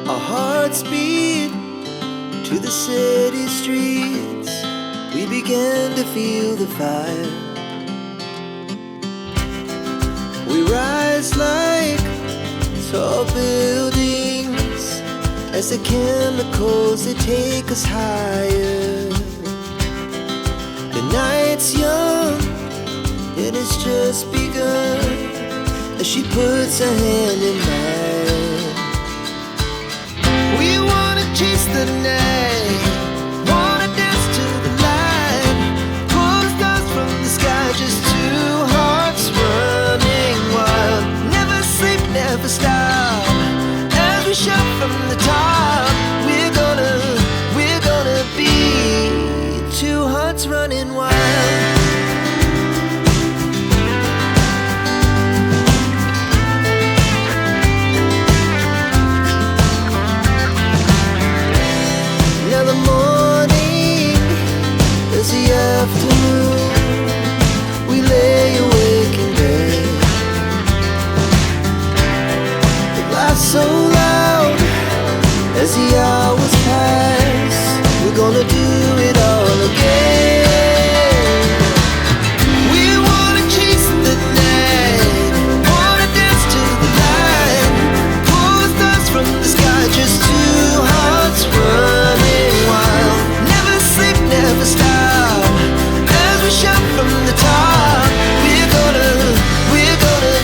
Our hearts beat to the city streets. We began to feel the fire. We rise like tall buildings as the chemicals, they take us higher. The night's young, it has just begun, as she puts her hand in mine. We wanna chase the night, wanna dance to the light, pull the stars from the sky, just two hearts running wild. Never sleep, never stop, as we shout from the top. We're gonna be two hearts running wild. Now the morning is the afternoon. We lay awake in bed. The laughs so loud as the hours pass. We're gonna do it all again. We wanna chase the night, wanna dance to the light, pull the stars from the sky, just two hearts running wild. Never sleep, never stop, as we shout from the top. We're gonna be, we're gonna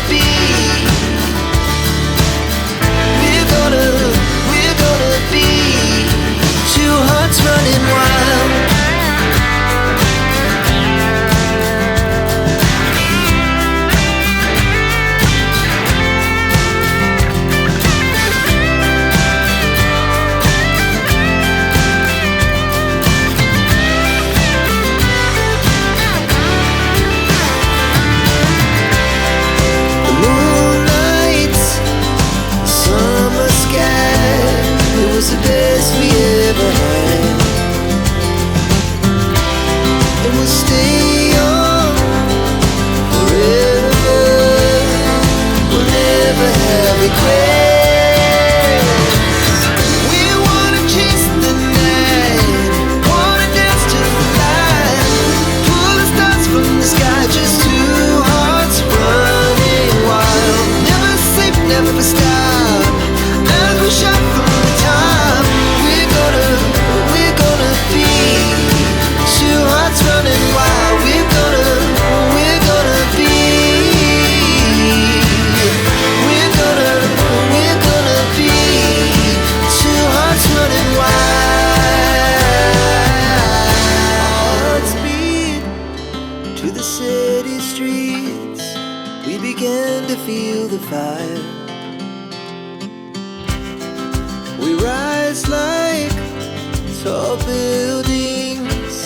be two hearts running wild. The moonlight, summer sky, it was the best we ever had. And we'll stay on forever. We'll never have regrets. We wanna chase the night, wanna dance to the light, pull the stars from the sky, just two hearts running wild. Never sleep, never stop, as we shout from the top. We're gonna be two hearts running wild. We're gonna be, we're gonna be two hearts running wild. Hearts beat to the city streets. We began to feel the fire. We rise like tall buildings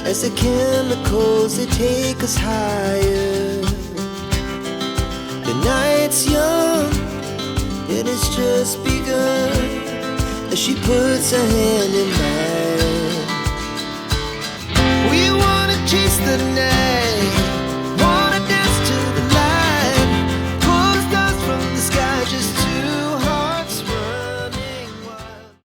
as the chemicals, they take us higher. The night's young, it has just begun, as she puts her hand in mine. We wanna chase the night,